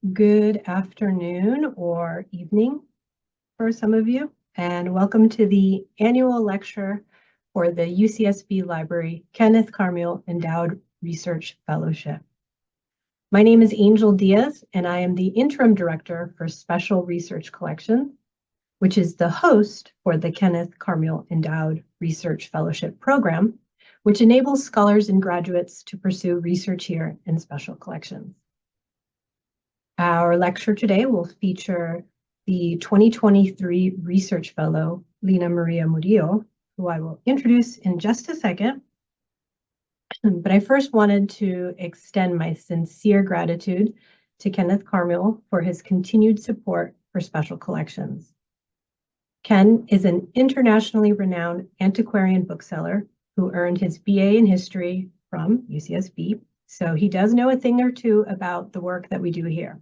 Good afternoon or evening for some of you, and welcome to the annual lecture for the UCSB Library Kenneth Carmiel Endowed Research Fellowship. My name is Angel Diaz, and I am the Interim Director for Special Research Collections, which is the host for the Kenneth Carmiel Endowed Research Fellowship Program, which enables scholars and graduates to pursue research here in special collections. Our lecture today will feature the 2023 Research Fellow, Lina-Maria Murillo, who I will introduce in just a second. But I first wanted to extend my sincere gratitude to Kenneth Carmiel for his continued support for special collections. Ken is an internationally renowned antiquarian bookseller who earned his BA in history from UCSB, so he does know a thing or two about the work that we do here.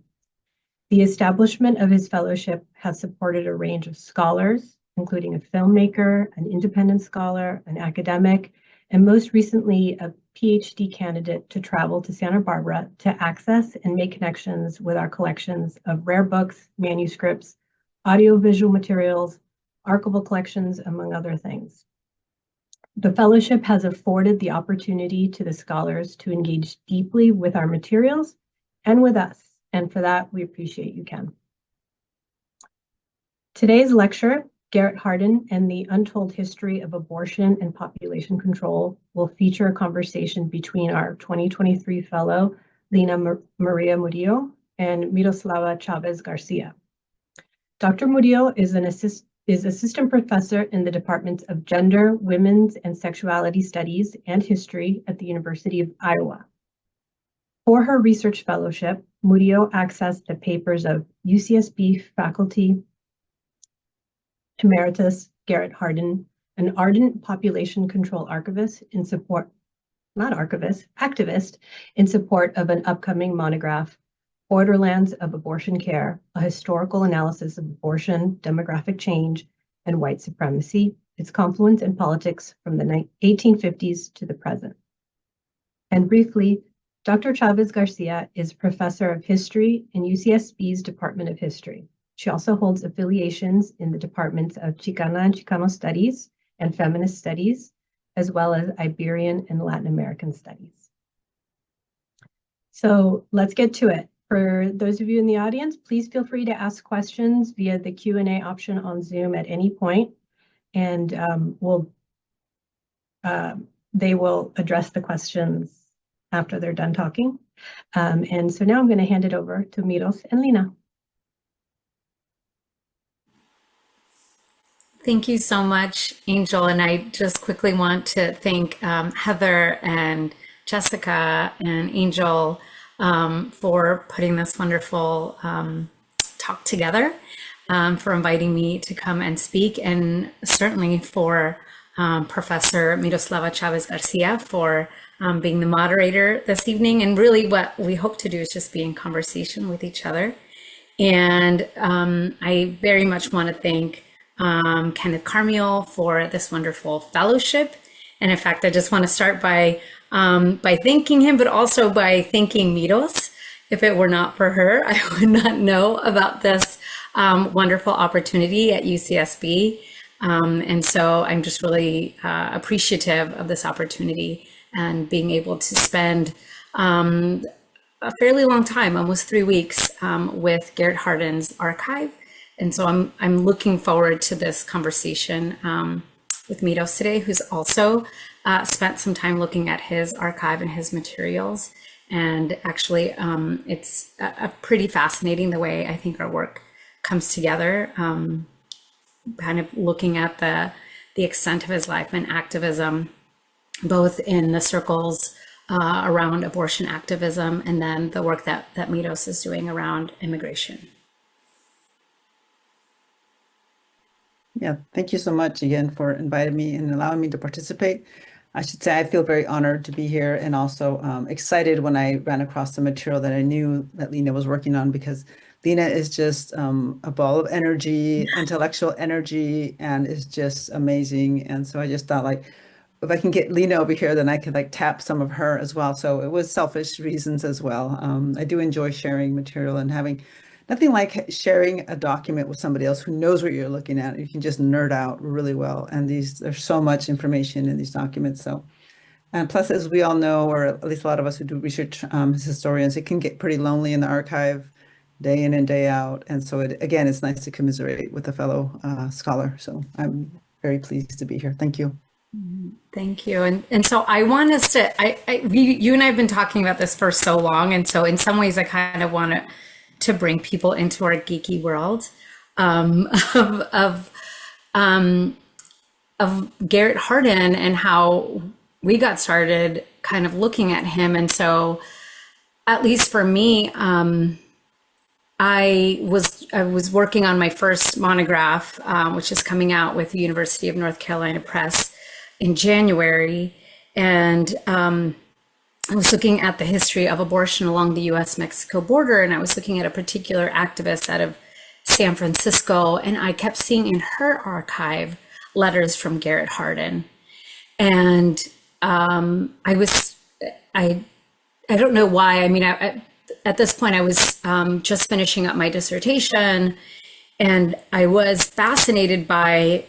The establishment of his fellowship has supported a range of scholars, including a filmmaker, an independent scholar, an academic, and most recently, a PhD candidate to travel to Santa Barbara to access and make connections with our collections of rare books, manuscripts, audiovisual materials, archival collections, among other things. The fellowship has afforded the opportunity to the scholars to engage deeply with our materials and with us. And for that, we appreciate you, Ken. Today's lecture, Garrett Hardin and the Untold History of Abortion and Population Control, will feature a conversation between our 2023 fellow, Lina-Maria Murillo, and Miroslava Chavez Garcia. Dr. Murillo is assistant professor in the departments of Gender, Women's and Sexuality Studies and History at the University of Iowa. For her research fellowship, Murillo accessed the papers of UCSB faculty emeritus Garrett Hardin, an ardent population control activist in support of an upcoming monograph, Borderlands of Abortion Care, a historical analysis of abortion, demographic change, and white supremacy, its confluence in politics from the 1850s to the present. And briefly, Dr. Chavez Garcia is professor of history in UCSB's Department of History. She also holds affiliations in the departments of Chicana and Chicano Studies and Feminist Studies, as well as Iberian and Latin American Studies. So let's get to it. For those of you in the audience, please feel free to ask questions via the Q&A option on Zoom at any point, and they will address the questions after they're done talking. And so now I'm going to hand it over to Miros and Lina. Thank you so much, Angel. And I just quickly want to thank Heather and Jessica and Angel for putting this wonderful talk together, for inviting me to come and speak, and certainly for Professor Miroslava Chavez Garcia for being the moderator this evening. And really what we hope to do is just be in conversation with each other. And I very much want to thank Kenneth Carmiel for this wonderful fellowship. And in fact, I just want to start by thanking him, but also by thanking Miros. If it were not for her, I would not know about this wonderful opportunity at UCSB. And so I'm just really appreciative of this opportunity and being able to spend a fairly long time, almost 3 weeks, with Garrett Hardin's archive. And so I'm looking forward to this conversation with Miros today, who's also spent some time looking at his archive and his materials. And actually, it's a pretty fascinating the way I think our work comes together, kind of looking at the extent of his life and activism, both in the circles around abortion activism and then the work that Miros is doing around immigration. Yeah, thank you so much again for inviting me and allowing me to participate. I should say I feel very honored to be here and also excited when I ran across the material that I knew that Lina was working on, because Lina is just a ball of energy, intellectual energy, and is just amazing. And so I just thought, like, if I can get Lina over here, then I could like tap some of her as well. So it was selfish reasons as well. I do enjoy sharing material and having nothing like sharing a document with somebody else who knows what you're looking at. You can just nerd out really well. And there's so much information in these documents. So, and plus, as we all know, or at least a lot of us who do research as historians, it can get pretty lonely in the archive day in and day out. And so again, it's nice to commiserate with a fellow scholar. So I'm very pleased to be here. Thank you. Thank you. And so I want us to, you and I have been talking about this for so long. And so in some ways, I kind of want to bring people into our geeky world of, of Garrett Hardin and how we got started kind of looking at him. And so at least for me, I was working on my first monograph, which is coming out with the University of North Carolina Press in January. And I was looking at the history of abortion along the US-Mexico border, and I was looking at a particular activist out of San Francisco, and I kept seeing in her archive letters from Garrett Hardin. And I don't know why. I mean, at this point, I was just finishing up my dissertation, and I was fascinated by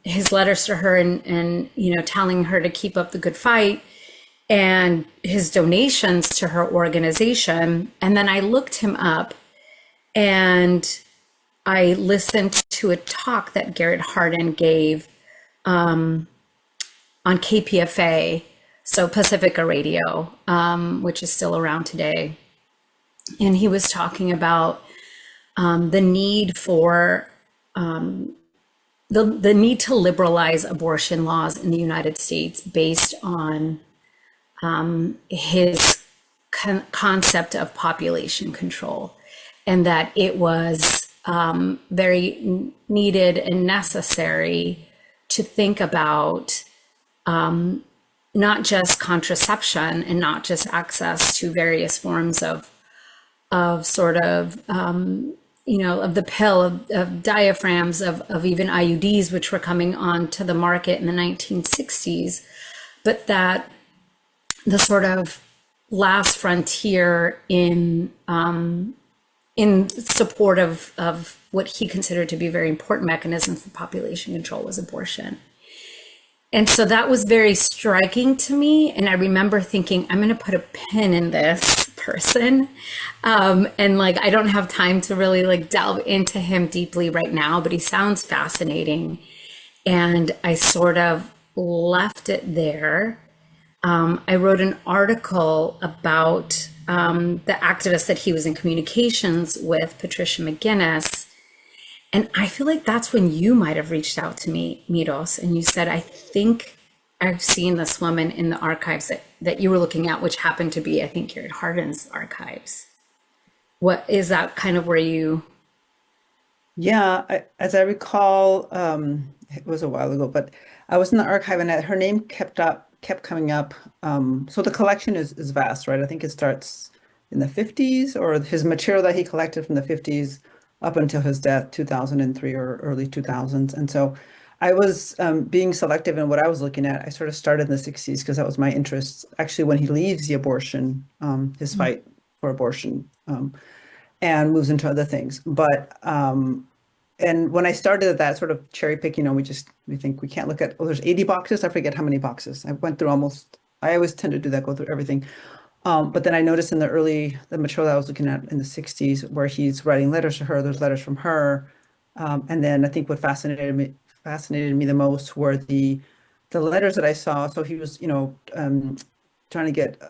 his letters to her and telling her to keep up the good fight, and his donations to her organization. And then I looked him up and I listened to a talk that Garrett Hardin gave on KPFA, so Pacifica Radio, which is still around today. And he was talking about the need for the need to liberalize abortion laws in the United States based on his concept of population control, and that it was very needed and necessary to think about not just contraception and not just access to various forms of sort of of the pill, of diaphragms, of even IUDs, which were coming onto the market in the 1960s, but that the sort of last frontier in support of what he considered to be very important mechanisms for population control was abortion. And so that was very striking to me. And I remember thinking, I'm going to put a pin in this person. And like, I don't have time to really like delve into him deeply right now, but he sounds fascinating. And I sort of left it there. I wrote an article about the activist that he was in communications with, Patricia McGinnis. And I feel like that's when you might have reached out to me, Miros, and you said, I think I've seen this woman in the archives that you were looking at, which happened to be, I think, Garrett Hardin's archives. What is that kind of where you? Yeah, as I recall, it was a while ago, but I was in the archive and her name kept coming up. So the collection is vast, right? I think it starts in the 50s, or his material that he collected from the 50s up until his death, 2003 or early 2000s. And so I was being selective in what I was looking at. I sort of started in the 60s because that was my interest. Actually, when he leaves the abortion, his fight for abortion, and moves into other things. But and when I started at that sort of cherry picking, we think we can't look at, there's 80 boxes. I forget how many boxes. I went through I always tend to do that, go through everything. But then I noticed in the material that I was looking at in the 60s, where he's writing letters to her, there's letters from her. And then I think what fascinated me the most were the letters that I saw. So he was, trying to get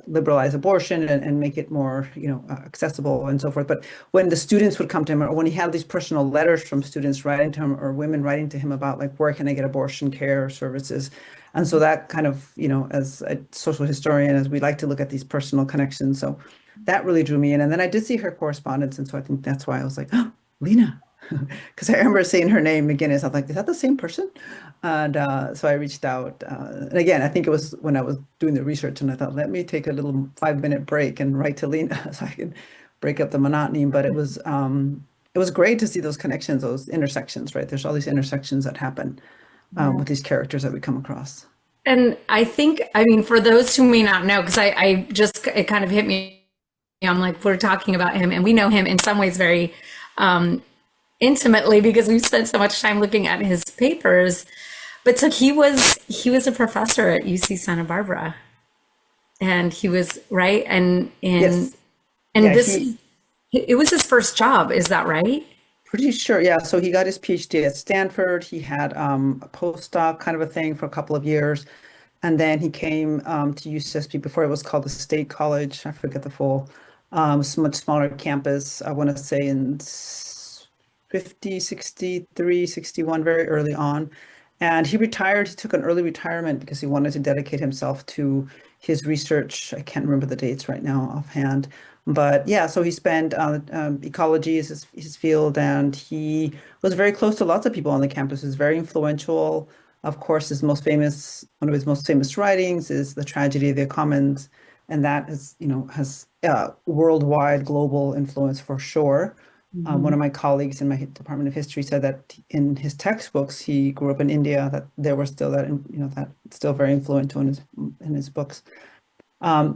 liberalize abortion and make it more, accessible and so forth. But when the students would come to him, or when he had these personal letters from students writing to him, or women writing to him about like, where can I get abortion care services? And so that kind of, as a social historian, as we like to look at these personal connections. So that really drew me in. And then I did see her correspondence. And so I think that's why I was like, oh, Lina, because I remember seeing her name, McGinnis. I'm like, is that the same person? And so I reached out. And again, I think it was when I was doing the research, and I thought, let me take a little 5-minute break and write to Lina so I can break up the monotony. But it was great to see those connections, those intersections, right? There's all these intersections that happen. with these characters that we come across. And I think, I mean, for those who may not know, because I just, it kind of hit me. I'm like, we're talking about him, and we know him in some ways very intimately because we've spent so much time looking at his papers. But so he was a professor at UC Santa Barbara, and he was right, Yes. and Yeah, this it was his first job. Is that right? pretty sure. Yeah. So he got his PhD at Stanford. He had a postdoc kind of a thing for a couple of years. And then he came to UCSB before it was called the State College. I forget the full, much smaller campus. I want to say in 50, 63, 61, very early on. And he retired. He took an early retirement because he wanted to dedicate himself to his research. I can't remember the dates right now offhand. But yeah, so he spent ecology is his field, and he was very close to lots of people on the campus. He was very influential. Of course, one of his most famous writings is The Tragedy of the Commons, and that is, has worldwide global influence for sure. One Mhm. of my colleagues in my Department of History said that in his textbooks, he grew up in India, that there were still that still very influential in his books.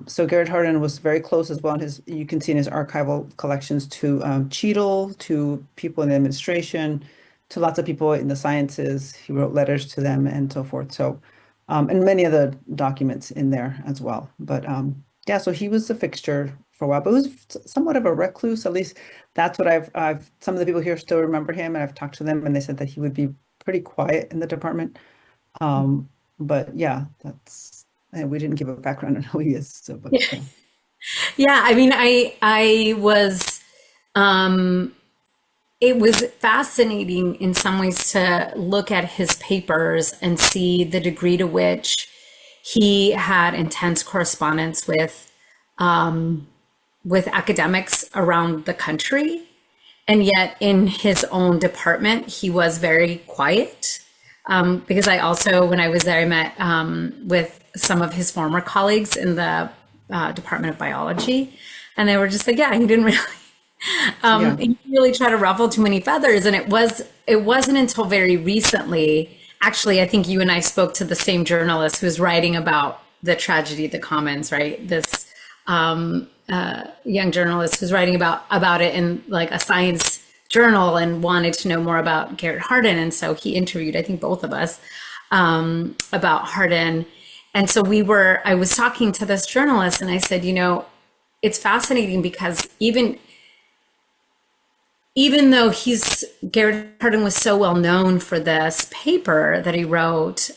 So Garrett Hardin was very close as well. You can see in his archival collections to Cheadle, to people in the administration, to lots of people in the sciences. He wrote letters to them and so forth. So, and many of the documents in there as well. But yeah, so he was a fixture for a while, but was somewhat of a recluse. At least that's what some of the people here still remember him, and I've talked to them, and they said that he would be pretty quiet in the department. Um, but yeah, and we didn't give a background on who he is. So, but Yeah. yeah. Yeah, I mean, I was it was fascinating in some ways to look at his papers and see the degree to which he had intense correspondence with academics around the country. And yet, in his own department, he was very quiet. Because I also, when I was there, I met with some of his former colleagues in the Department of Biology. And they were just like, yeah, he didn't really Yeah. he didn't really try to ruffle too many feathers. And it wasn't until very recently, actually, I think you and I spoke to the same journalist who's writing about the tragedy of the commons, right? This young journalist who's writing about it in like a science journal and wanted to know more about Garrett Hardin. And so he interviewed, I think, both of us about Hardin. And so I was talking to this journalist and I said, it's fascinating because even though Garrett Hardin was so well known for this paper that he wrote,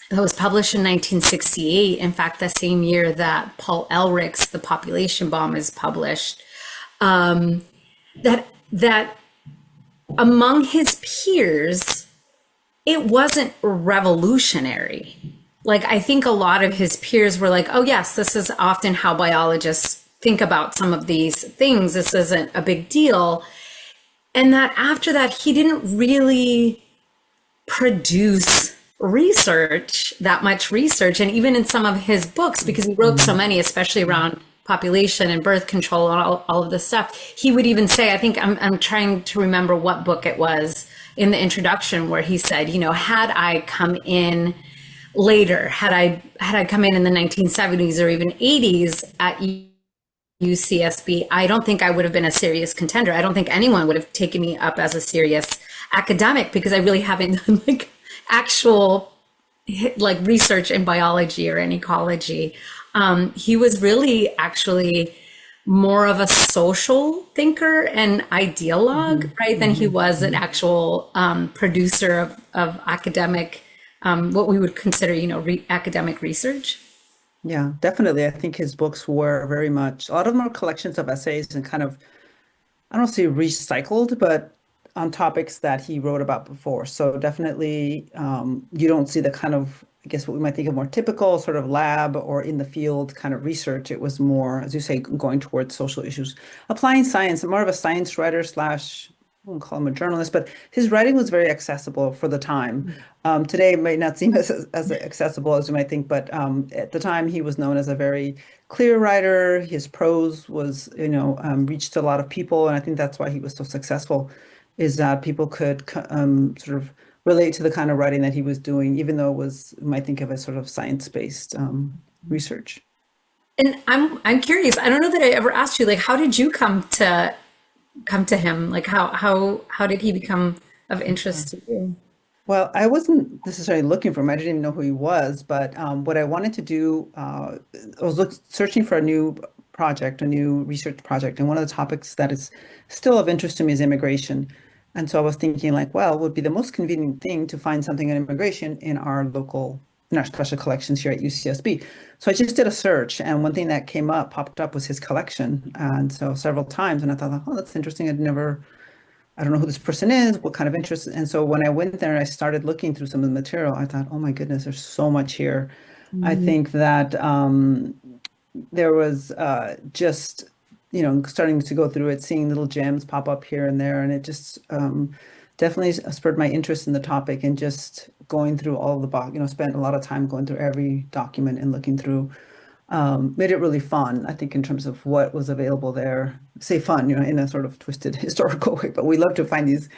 that was published in 1968. In fact, the same year that Paul Ehrlich's The Population Bomb is published, that among his peers, it wasn't revolutionary. Like, I think a lot of his peers were like, oh, yes, this is often how biologists think about some of these things. This isn't a big deal. And that after that, he didn't really produce that much research. And even in some of his books, because he wrote so many, especially around population and birth control and all of this stuff, he would even say, I think I'm trying to remember what book it was in the introduction where he said, had I come in later, had I come in the 1970s or even 80s at UCSB, I don't think I would have been a serious contender. I don't think anyone would have taken me up as a serious academic because I really haven't done like actual like research in biology or in ecology. He was really actually more of a social thinker and ideologue, right, than he was an actual producer of academic, what we would consider, academic research. Yeah, definitely. I think his books were very much, a lot of them are collections of essays and kind of, I don't say recycled, but on topics that he wrote about before. So definitely, you don't see the kind of, I guess, what we might think of more typical sort of lab or in the field kind of research. It was more, as you say, going towards social issues, applying science, more of a science writer slash, I won't call him a journalist, but his writing was very accessible for the time. Today it might not seem as accessible as you might think, but at the time he was known as a very clear writer. His prose was, reached a lot of people, and I think that's why he was so successful, is that people could sort of relate to the kind of writing that he was doing, even though it was, you might think of as sort of science-based research. And I'm curious. I don't know that I ever asked you, like, how did you come to him? Like, how did he become of interest to you? Well, I wasn't necessarily looking for him. I didn't even know who he was. But what I wanted to do, I was searching for a new project, a new research project. And one of the topics that is still of interest to me is immigration. And so I was thinking like, well, it would be the most convenient thing to find something on immigration in our special collections here at UCSB. So I just did a search, and one thing that popped up was his collection. And so several times, and I thought, oh, that's interesting. I don't know who this person is, what kind of interest. And so when I went there and I started looking through some of the material, I thought, oh my goodness, there's so much here. I think that there was just, starting to go through it, seeing little gems pop up here and there. And it just definitely spurred my interest in the topic, and just going through all of spent a lot of time going through every document and looking through. Made it really fun, I think, in terms of what was available there. Say fun, in a sort of twisted historical way, but we love to find these,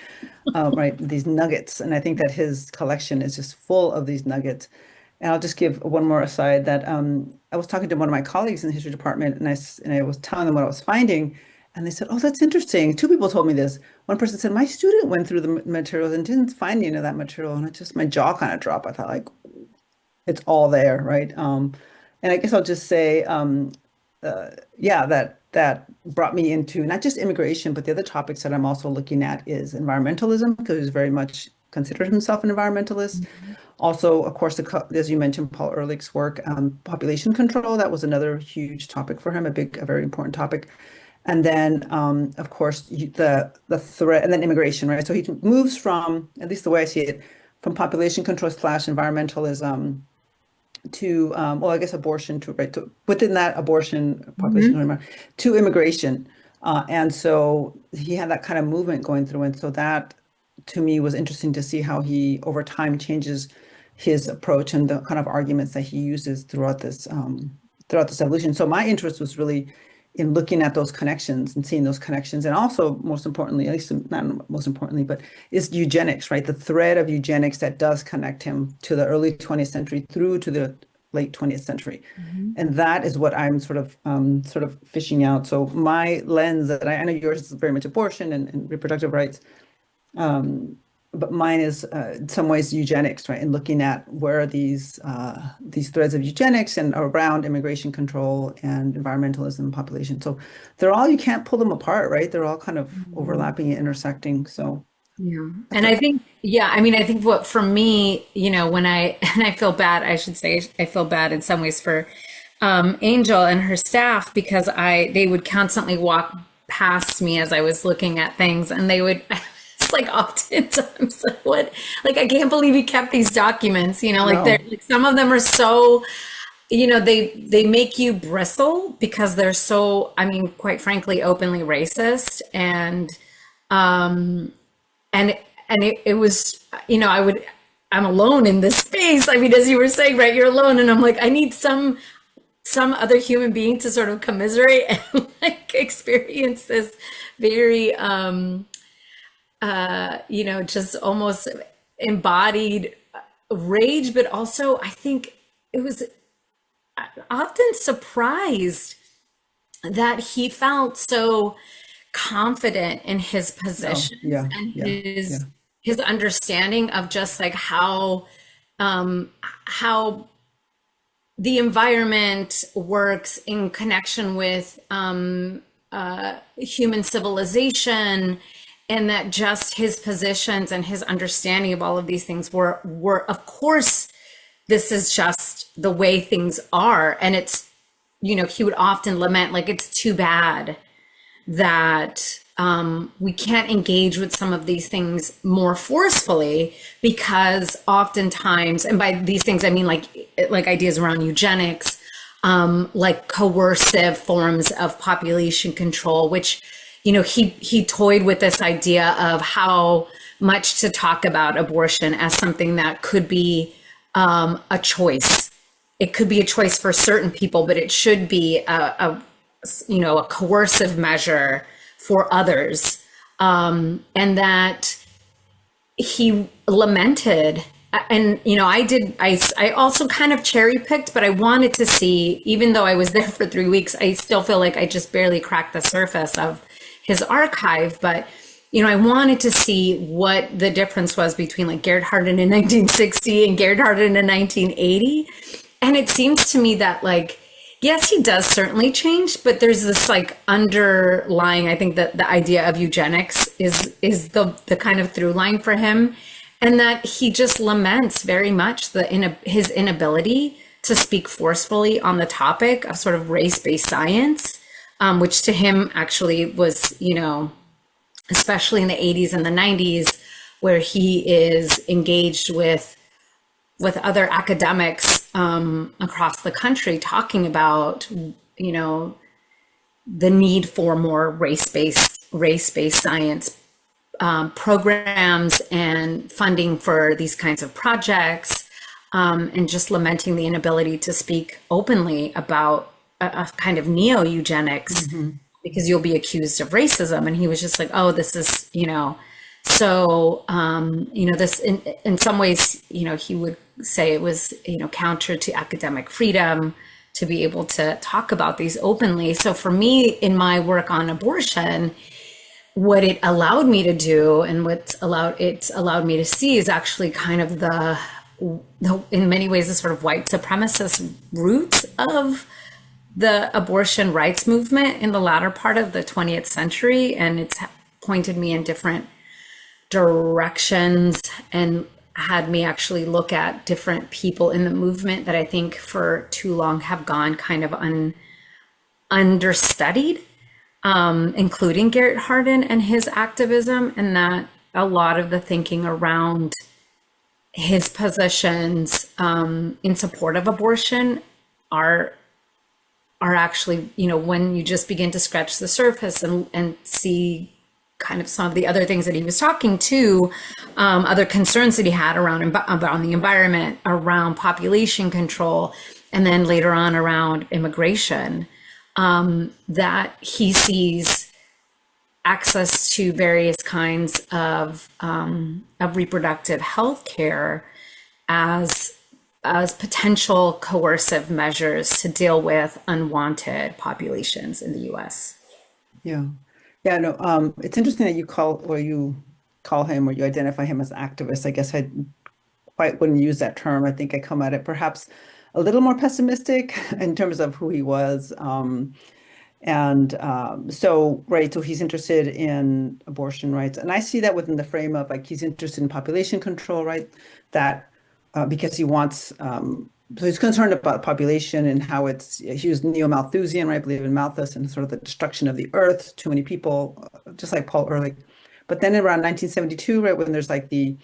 these nuggets. And I think that his collection is just full of these nuggets. And I'll just give one more aside that I was talking to one of my colleagues in the history department, and I was telling them what I was finding, and they said, "Oh, that's interesting." Two people told me this. One person said, "My student went through the materials and didn't find any of that material," and my jaw kind of dropped. I thought, like, it's all there, right? And I guess I'll just say, yeah, that brought me into not just immigration, but the other topics that I'm also looking at is environmentalism, because he's very much considered himself an environmentalist. Also, of course, as you mentioned, Paul Ehrlich's work, population control, that was another huge topic for him, a very important topic. And then, of course, the threat, and then immigration, right? So he moves from, at least the way I see it, from population control / environmentalism to, well, I guess abortion within that abortion, population to immigration. And so he had that kind of movement going through. And so that, to me, was interesting to see how he, over time, changes his approach and the kind of arguments that he uses throughout this evolution. So my interest was really in looking at those connections and seeing those connections. And also, most importantly, at least not most importantly, but is eugenics, right? The thread of eugenics that does connect him to the early 20th century through to the late 20th century. And that is what I'm sort of fishing out. So my lens, that I know yours is very much abortion and reproductive rights, but mine is in some ways eugenics, right? And looking at where are these threads of eugenics and around immigration control and environmentalism and population. So you can't pull them apart, right? They're all kind of overlapping and intersecting. So yeah. And I think, I think what for me, when and I feel bad, I should say, I feel bad in some ways for Angel and her staff, because they would constantly walk past me as I was looking at things, and they would, it's like oftentimes, like, what, like, I can't believe you kept these documents, like some of them are so, they make you bristle because they're so, quite frankly, openly racist. And it was, I'm alone in this space. As you were saying, right, you're alone. And I'm like, I need some other human being to sort of commiserate and like experience this very, just almost embodied rage, but also I think it was often surprised that he felt so confident in his positions and his understanding of just like how the environment works in connection with human civilization, and that just his positions and his understanding of all of these things were of course, this is just the way things are. And it's, he would often lament, like, it's too bad that we can't engage with some of these things more forcefully, because oftentimes, and by these things, I mean like ideas around eugenics, like coercive forms of population control, which, he toyed with this idea of how much to talk about abortion as something that could be a choice. It could be a choice for certain people, but it should be a coercive measure for others. And that he lamented, and I also kind of cherry picked, but I wanted to see, even though I was there for 3 weeks, I still feel like I just barely cracked the surface of his archive. But I wanted to see what the difference was between like Garrett Hardin in 1960 and Garrett Hardin in 1980. And it seems to me that, like, yes, he does certainly change, but there's this like underlying, I think that the idea of eugenics is the kind of through line for him, and that he just laments very much his inability to speak forcefully on the topic of sort of race-based science, which to him actually was, especially in the 80s and the 90s, where he is engaged with other academics across the country, talking about, the need for more race-based science programs and funding for these kinds of projects, and just lamenting the inability to speak openly about a kind of neo-eugenics, because you'll be accused of racism. And he was just like, oh, this is, so, this in some ways, he would say it was, counter to academic freedom to be able to talk about these openly. So for me, in my work on abortion, what it allowed me to do and it's allowed me to see is actually kind of the in many ways, the sort of white supremacist roots of the abortion rights movement in the latter part of the 20th century. And it's pointed me in different directions and had me actually look at different people in the movement that I think for too long have gone kind of understudied, including Garrett Hardin and his activism, and that a lot of the thinking around his positions in support of abortion are actually, when you just begin to scratch the surface and see kind of some of the other things that he was talking to, other concerns that he had around the environment, around population control, and then later on around immigration, that he sees access to various kinds of reproductive health care as potential coercive measures to deal with unwanted populations in the U.S. Yeah. Yeah, no, it's interesting that you call him or you identify him as activist. I guess I quite wouldn't use that term. I think I come at it perhaps a little more pessimistic in terms of who he was. So he's interested in abortion rights. And I see that within the frame of like, he's interested in population control, right? That because he wants, so he's concerned about population and how he was neo-Malthusian, right? Believe in Malthus and sort of the destruction of the earth, too many people, just like Paul Ehrlich. But then around 1972, right, when there's like the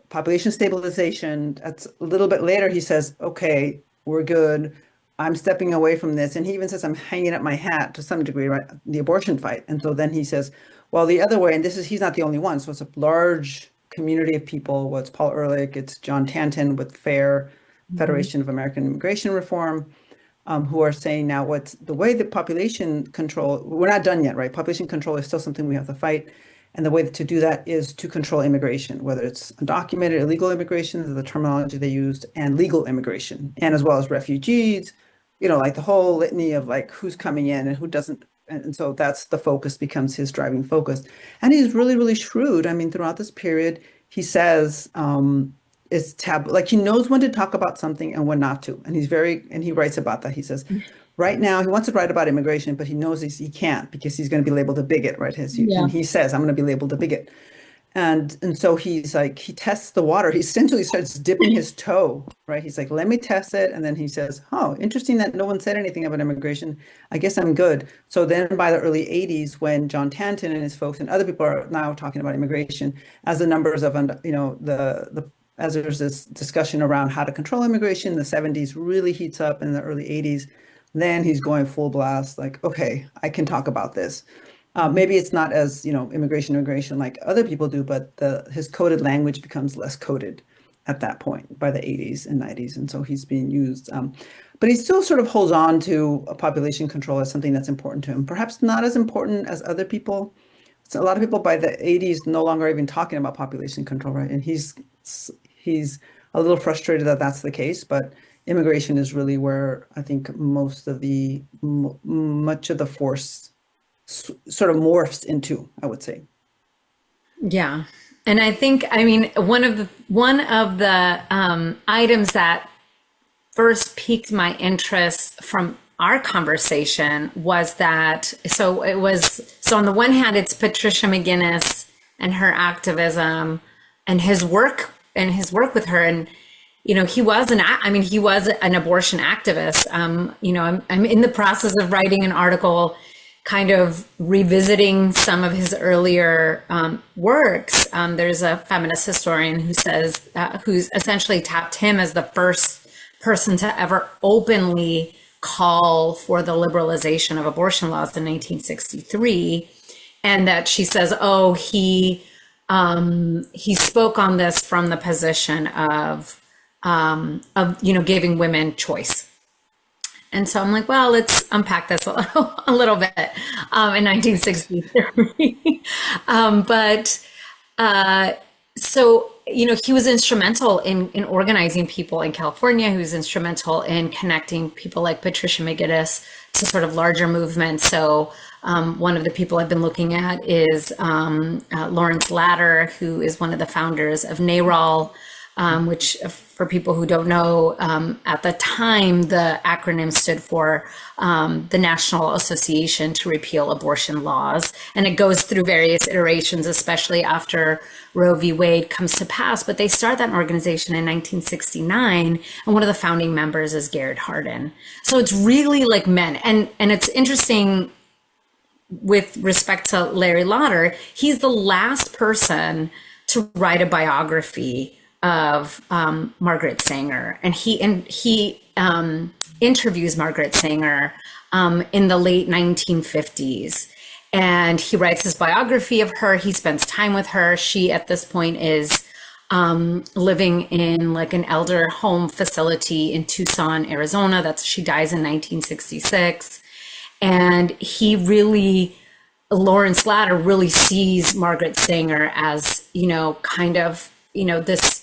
population stabilization, that's a little bit later, he says, okay, we're good. I'm stepping away from this. And he even says, I'm hanging up my hat to some degree, right? The abortion fight. And so then he says, well, the other way, and he's not the only one. So it's a large community of people. Well, it's Paul Ehrlich, it's John Tanton with FAIR, Federation of American Immigration Reform, who are saying now what's the way that population control, we're not done yet, right? Population control is still something we have to fight. And the way to do that is to control immigration, whether it's undocumented, illegal immigration, the terminology they used, and legal immigration, and as well as refugees, like the whole litany of like who's coming in and who doesn't. And so that's the focus, becomes his driving focus. And he's really, really shrewd. I mean, throughout this period, he says, it's taboo, like he knows when to talk about something and when not to. And he writes about that. He says, right now, he wants to write about immigration, but he knows he can't because he's going to be labeled a bigot, right? And he says, I'm going to be labeled a bigot. And so he's like, he tests the water. He essentially starts dipping his toe, right? He's like, let me test it. And then he says, oh, interesting that no one said anything about immigration. I guess I'm good. So then by the early 80s, when John Tanton and his folks and other people are now talking about immigration, as the numbers of, as there's this discussion around how to control immigration, the 70s really heats up in the early 80s. Then he's going full blast, like, okay, I can talk about this. Maybe it's not as, immigration like other people do, but his coded language becomes less coded at that point by the 80s and 90s. And so he's being used. But he still sort of holds on to a population control as something that's important to him. Perhaps not as important as other people. So a lot of people by the 80s no longer even talking about population control, right? And he's a little frustrated that that's the case, but immigration is really where I think most of much of the force sort of morphs into, I would say. Yeah. And I think, I mean, one of the items that first piqued my interest from our conversation was that, so on the one hand, it's Patricia McGuinness and her activism and his work with her. And, you know, he was an abortion activist. I'm in the process of writing an article kind of revisiting some of his earlier works. There's a feminist historian who says, who's essentially tapped him as the first person to ever openly call for the liberalization of abortion laws in 1963. And that she says, oh, he spoke on this from the position of giving women choice. And so I'm like, well, let's unpack this a little bit in 1963. So, you know, he was instrumental in organizing people in California. He was instrumental in connecting people like Patricia McGuinness to sort of larger movements. So one of the people I've been looking at is Lawrence Latter, who is one of the founders of NARAL, which for people who don't know, at the time, the acronym stood for the National Association to Repeal Abortion Laws. And it goes through various iterations, especially after Roe v. Wade comes to pass. But they start that organization in 1969. And one of the founding members is Garrett Hardin. So it's really like men. And it's interesting with respect to Larry Lauder, he's the last person to write a biography of Margaret Sanger, and he interviews Margaret Sanger in the late 1950s, and he writes his biography of her. He spends time with her. She at this point is living in like an elder home facility in Tucson, Arizona. She dies in 1966, and Lawrence Latter really sees Margaret Sanger as, you know, kind of, you know, this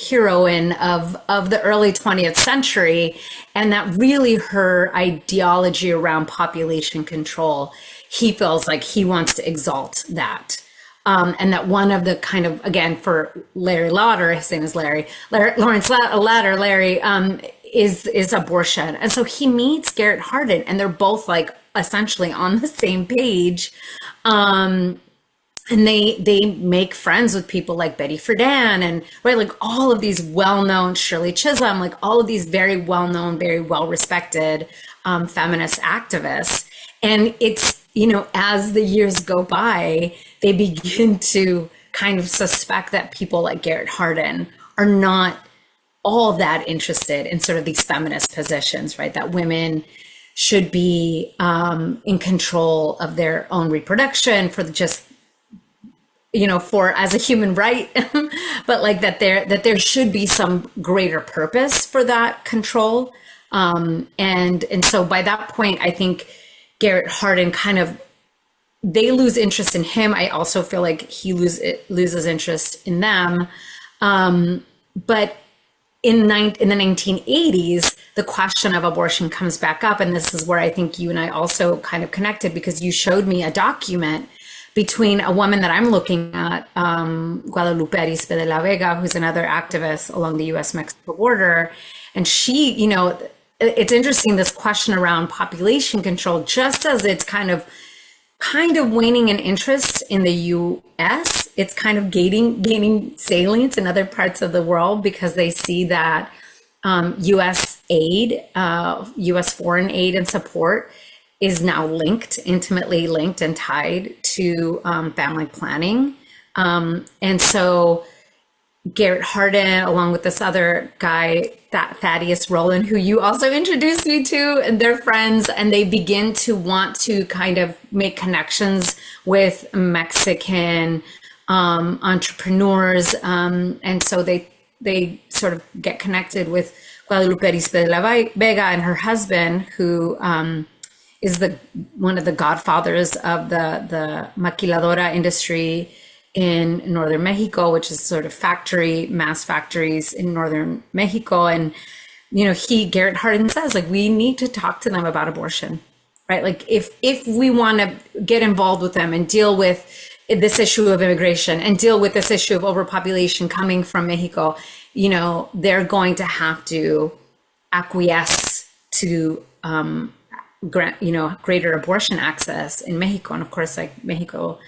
heroine of the early 20th century, and that really her ideology around population control, he feels like he wants to exalt that. And that one of the kind of, again, for Larry Lauder, his name is Lawrence Latter, Larry, is abortion. And so he meets Garrett Hardin, and they're both like essentially on the same page. And they make friends with people like Betty Friedan and right, like all of these well-known, Shirley Chisholm, like all of these very well-known, very well-respected feminist activists. And it's, you know, as the years go by, they begin to kind of suspect that people like Garrett Hardin are not all that interested in sort of these feminist positions, right? That women should be in control of their own reproduction for just, you know, for as a human right, but like that there should be some greater purpose for that control. And so by that point, I think Garrett Hardin they lose interest in him. I also feel like he loses interest in them. But in the 1980s, the question of abortion comes back up. And this is where I think you and I also kind of connected, because you showed me a document between a woman that I'm looking at, Guadalupe Arizpe de la Vega, who's another activist along the US-Mexico border. And she, you know, it's interesting, this question around population control, just as it's kind of waning in interest in the US, it's kind of gaining salience in other parts of the world, because they see that US aid, US foreign aid and support is now intimately linked and tied to family planning. And so Garrett Hardin, along with this other guy, Thaddeus Rowland, who you also introduced me to, and they're friends, and they begin to want to kind of make connections with Mexican entrepreneurs. And so they sort of get connected with Guadalupe Arizpe de la Vega and her husband, who is one of the godfathers of the maquiladora industry in northern Mexico, which is sort of mass factories in northern Mexico. And, Garrett Hardin says, like, we need to talk to them about abortion, right? Like, if we want to get involved with them and deal with this issue of immigration and deal with this issue of overpopulation coming from Mexico, they're going to have to acquiesce to grant, greater abortion access in Mexico. And of course, like Mexico,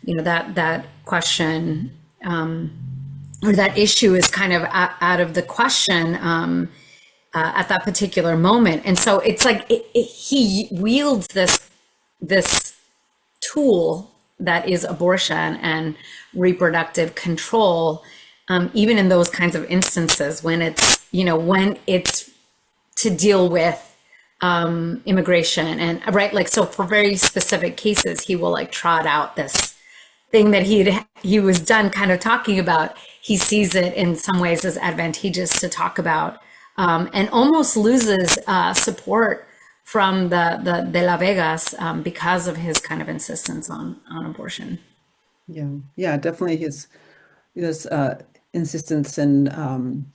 that question or that issue is kind of out of the question at that particular moment. And so it's like he wields this tool that is abortion and reproductive control, even in those kinds of instances when it's to deal with immigration and right, like, so for very specific cases, he will like trot out this thing that he was done kind of talking about. He sees it in some ways as advantageous to talk about, and almost loses support from the De La Vegas because of his kind of insistence on abortion. Yeah, definitely his insistence in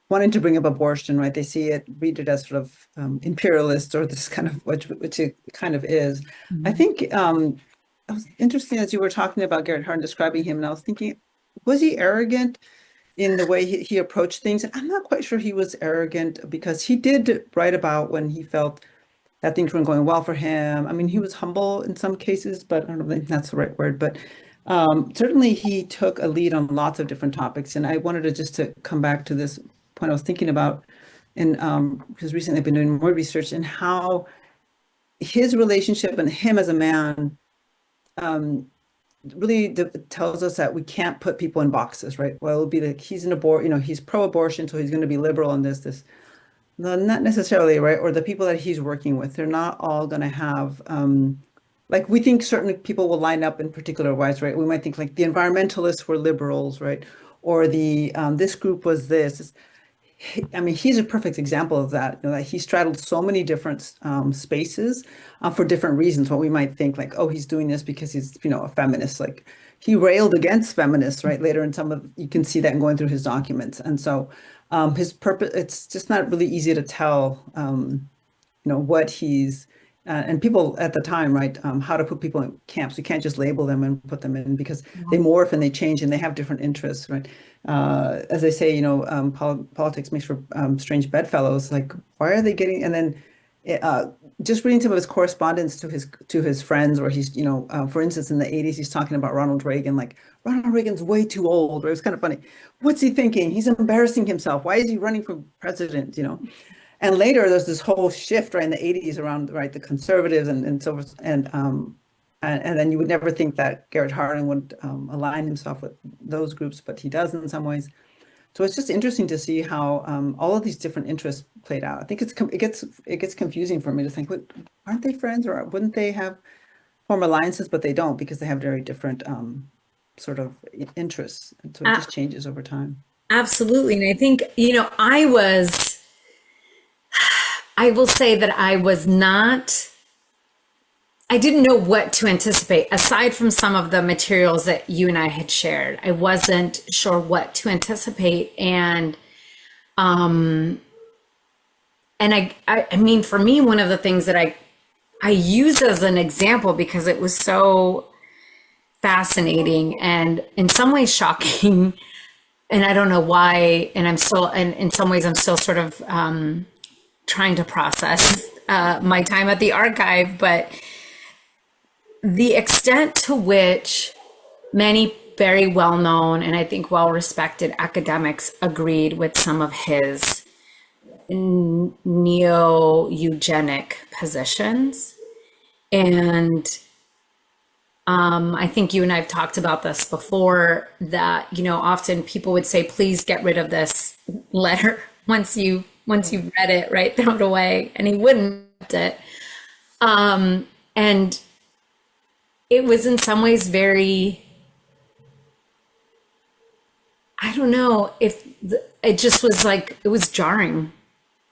wanting to bring up abortion, right? They read it as sort of imperialist, or this kind of, which it kind of is. Mm-hmm. I think it was interesting as you were talking about Garrett Hardin, describing him, and I was thinking, was he arrogant in the way he approached things? And I'm not quite sure he was arrogant, because he did write about when he felt that things weren't going well for him. I mean, he was humble in some cases, but I don't think that's the right word. But certainly he took a lead on lots of different topics. And I wanted to come back to this point I was thinking about, and because recently I've been doing more research in how his relationship and him as a man really tells us that we can't put people in boxes, right? Well, it'll be like he's he's pro-abortion, so he's going to be liberal on this. No, not necessarily, right? Or the people that he's working with, they're not all going to have, like, we think certain people will line up in particular ways, right? We might think like the environmentalists were liberals, right? Or the this group was this. I mean, he's a perfect example of that. That he straddled so many different spaces for different reasons. What we might think like, oh, he's doing this because he's, a feminist. Like, he railed against feminists, right? Later in you can see that going through his documents. And so his purpose, it's just not really easy to tell, what he's, and people at the time, right, how to put people in camps. You can't just label them and put them in, because they morph and they change and they have different interests, right? As I say, politics makes for strange bedfellows. Like, why are they getting? And then just reading some of his correspondence to his friends, where he's, for instance, in the 80s, he's talking about Ronald Reagan, like, Ronald Reagan's way too old. Right? It was kind of funny. What's he thinking? He's embarrassing himself. Why is he running for president? And later there's this whole shift, right, in the 80s around, right, the conservatives and so forth. And then you would never think that Garrett Hardin would align himself with those groups, but he does in some ways. So it's just interesting to see how all of these different interests played out. I think it gets confusing for me to think, aren't they friends, or wouldn't they form alliances? But they don't, because they have very different sort of interests. And so it just changes over time. Absolutely. And I think, I will say that I didn't know what to anticipate. Aside from some of the materials that you and I had shared, I wasn't sure what to anticipate. And I mean, for me, one of the things that I use as an example, because it was so fascinating and in some ways shocking, and I don't know why, and in some ways I'm still sort of trying to process my time at the archive, but the extent to which many very well-known and I think well-respected academics agreed with some of his neo-eugenic positions. And I think you and I have talked about this before, that, often people would say, please get rid of this letter once you read it, right, throw it away, and he wouldn't it. And it was in some ways very, I don't know if it just was like, it was jarring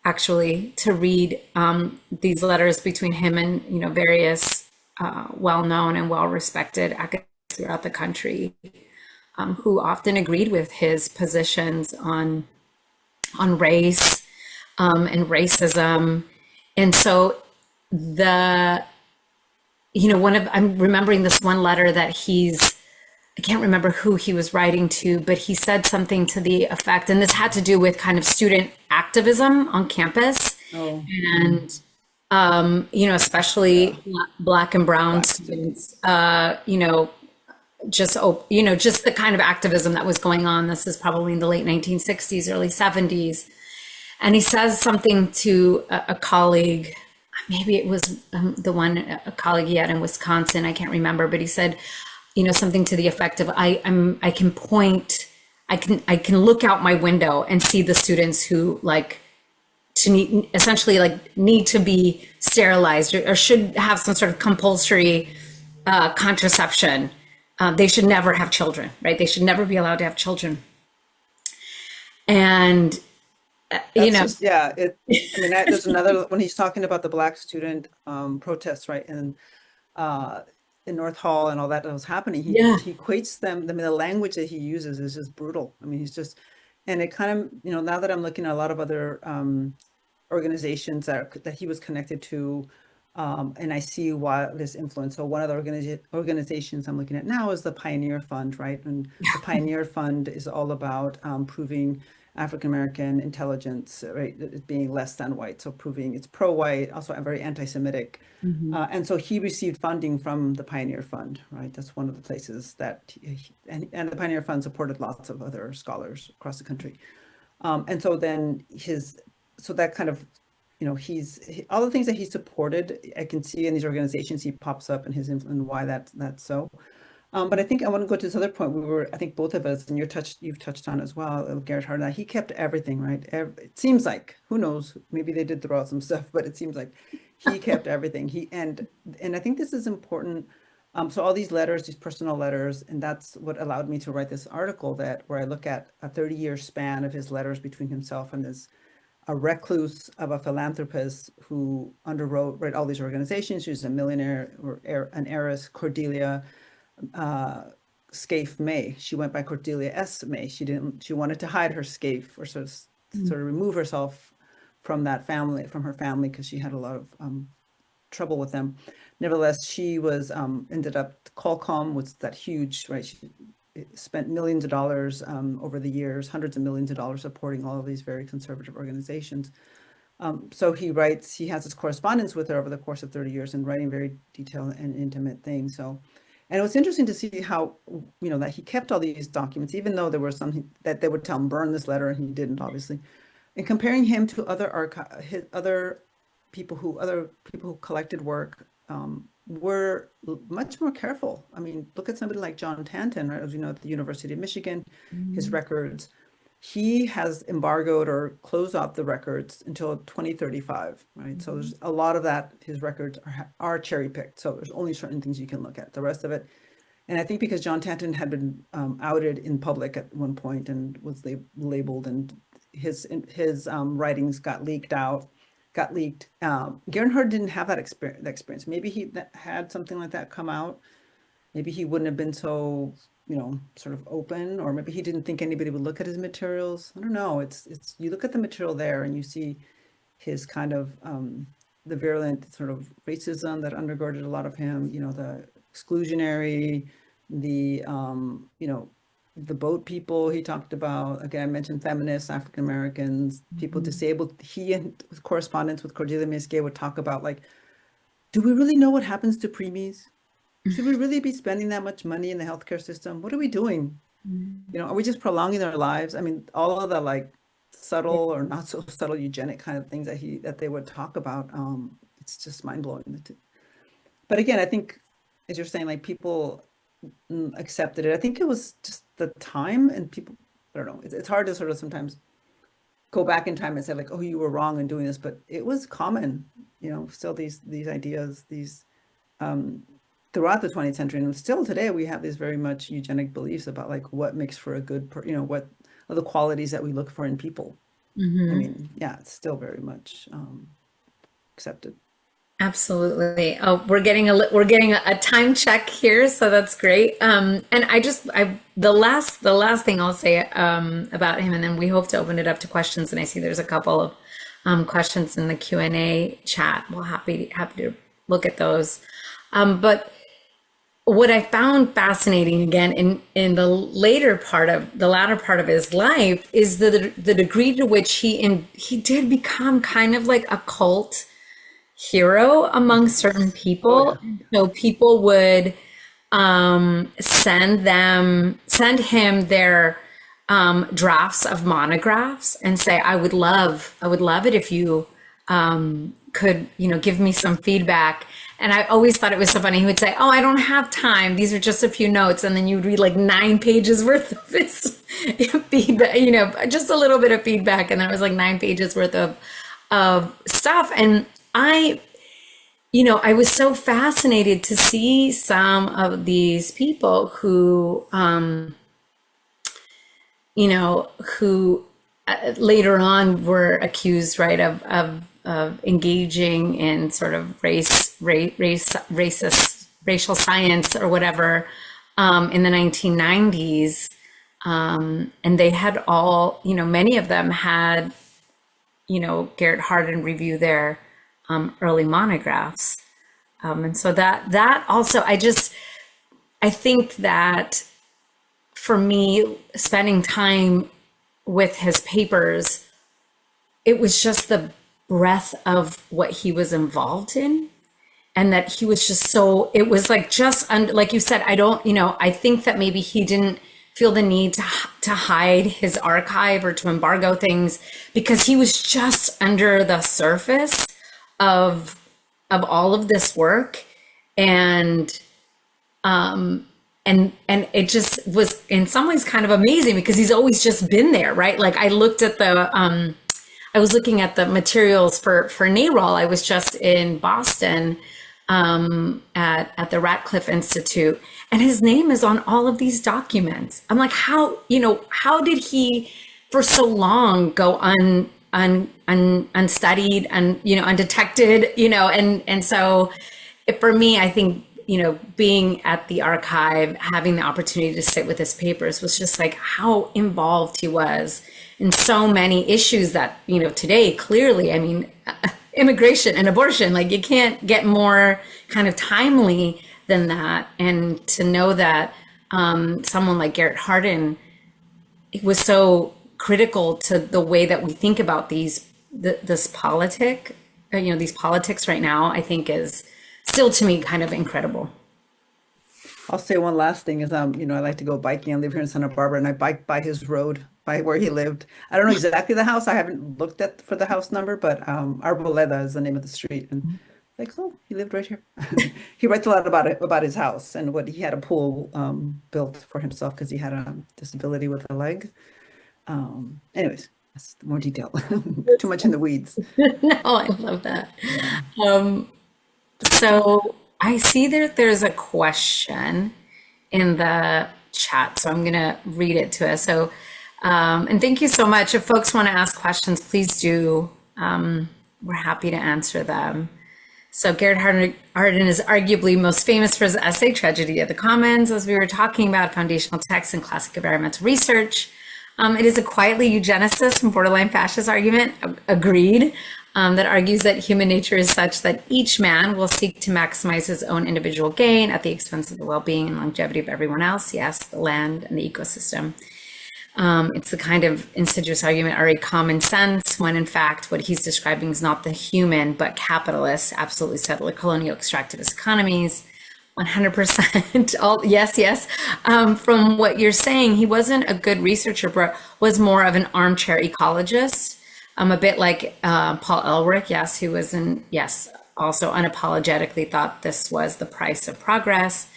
actually, to read these letters between him and, various well-known and well-respected academics throughout the country, who often agreed with his positions on race and racism. And so the, I'm remembering this one letter that I can't remember who he was writing to, but he said something to the effect, and this had to do with kind of student activism on campus. Oh, And, especially Black and brown students, just the kind of activism that was going on. This is probably in the late 1960s, early 70s. And he says something to a colleague, maybe it was a colleague he had in Wisconsin, I can't remember, but he said, something to the effect of, I can look out my window and see the students who essentially need to be sterilized or should have some sort of compulsory contraception. They should never have children, right? They should never be allowed to have children. And there's another when he's talking about the Black student protests, right? And in North Hall and all that was happening, he equates them. I mean, the language that he uses is just brutal. I mean, and it kind of, now that I'm looking at a lot of other organizations that he was connected to, and I see why this influence. So one of the organizations I'm looking at now is the Pioneer Fund, right? And the Pioneer Fund is all about proving African-American intelligence, right, being less than white. So proving it's pro-white, also very anti-Semitic. And so he received funding from the Pioneer Fund, right? That's one of the places that, and the Pioneer Fund supported lots of other scholars across the country. And so then so that kind of, all the things that he supported, I can see in these organizations, he pops up in his influence and why that's so. But I think I want to go to this other point. I think both of us, and you've touched on as well, Garrett Hardin, he kept everything, right? It seems like, who knows, maybe they did throw out some stuff, but it seems like he kept everything. And I think this is important. So all these letters, these personal letters, and that's what allowed me to write this article where I look at a 30-year span of his letters between himself and a recluse of a philanthropist who underwrote all these organizations. She was a millionaire or an heiress, Cordelia Scaife May. She went by Cordelia S. May. She wanted to hide her Scaife, or sort of remove herself from her family, because she had a lot of trouble with them. Nevertheless, she was ended up, Qualcomm was that huge, right? She spent millions of dollars over the years, hundreds of millions of dollars supporting all of these very conservative organizations. So he has this correspondence with her over the course of 30 years and writing very detailed and intimate things. So, and it was interesting to see how, that he kept all these documents, even though there was something that they would tell him, burn this letter, and he didn't, obviously. And comparing him to other people who collected work were much more careful. I mean, look at somebody like John Tanton, right? As you know, at the University of Michigan, his records, he has embargoed or closed off the records until 2035, right? So there's a lot of that, his records are cherry picked. So there's only certain things you can look at. The rest of it, and I think because John Tanton had been outed in public at one point and was labeled, and his writings got leaked. Garrett Hardin didn't have that experience. Maybe he had something like that come out. Maybe he wouldn't have been so, sort of open, or maybe he didn't think anybody would look at his materials. I don't know. It's you look at the material there and you see his kind of the virulent sort of racism that undergirded a lot of him. The exclusionary, the boat people he talked about. Again, I mentioned feminists, African Americans, people disabled. He, in correspondence with Cordelia May would talk about, do we really know what happens to preemies? Should we really be spending that much money in the healthcare system? What are we doing? Are we just prolonging their lives? I mean, all of the subtle or not so subtle eugenic kind of things that they would talk about. It's just mind blowing. But again, I think, as you're saying, people accepted it. I think it was just the time, and people, I don't know, it's hard to sort of sometimes go back in time and say oh, you were wrong in doing this, but it was common, still these ideas, throughout the 20th century, and still today we have these very much eugenic beliefs about what makes for a good, what are the qualities that we look for in people. I mean, yeah, it's still very much accepted. Absolutely. Oh, we're getting a time check here, so that's great. And the last thing I'll say about him, and then we hope to open it up to questions. And I see there's a couple of questions in the Q&A chat. We'll happy to look at those. But what I found fascinating again in the latter part of his life is the degree to which he did become kind of like a cult hero among certain people. Oh, yeah. So people would send him their drafts of monographs and say, I would love it if you could, give me some feedback. And I always thought it was so funny. He would say, oh, I don't have time. These are just a few notes. And then you'd read like 9 pages worth of his feedback, just a little bit of feedback. And then it was like 9 pages worth of stuff. And I was so fascinated to see some of these people who, who later on were accused, right, of engaging in sort of racial science or whatever in the 1990s. And they had all, many of them had, Garrett Hardin review their early monographs. And so that also, I think that for me, spending time with his papers, it was just the breadth of what he was involved in. And that he was just it was like like you said, I think that maybe he didn't feel the need to hide his archive or to embargo things because he was just under the surface of all of this work. And it just was in some ways kind of amazing because he's always just been there, right? Like I was looking at the materials for NARAL. I was just in Boston at the Radcliffe Institute, and his name is on all of these documents. I'm like, how did he for so long go unstudied and undetected, and so for me, I think being at the archive, having the opportunity to sit with his papers was just like how involved he was in so many issues that today clearly, I mean, immigration and abortion, like you can't get more kind of timely than that. And to know that someone like Garrett Hardin was so critical to the way that we think about these politics right now, I think is still to me kind of incredible. I'll say one last thing is, I like to go biking. I live here in Santa Barbara, and I bike by his road, by where he lived. I don't know exactly the house. I haven't looked for the house number, but Arboleda is the name of the street. And like, oh, he lived right here. He writes a lot about his house and what he had a pool built for himself because he had a disability with a leg. Anyways, that's more detail. Too much in the weeds. No, I love that. So I see there's a question in the chat, so I'm going to read it to us. So, and thank you so much. If folks want to ask questions, please do. We're happy to answer them. So Garrett Hardin is arguably most famous for his essay, Tragedy of the Commons, as we were talking about, foundational text in classic environmental research. It is a quietly eugenicist and borderline fascist argument, agreed, that argues that human nature is such that each man will seek to maximize his own individual gain at the expense of the well-being and longevity of everyone else. Yes, the land and the ecosystem. It's the kind of insidious argument, already common sense, when in fact what he's describing is not the human, but capitalist, absolutely settler, colonial extractivist economies. 100%. All yes. From what you're saying, he wasn't a good researcher, but was more of an armchair ecologist. A bit like Paul Ehrlich, yes, who was also unapologetically thought this was the price of progress.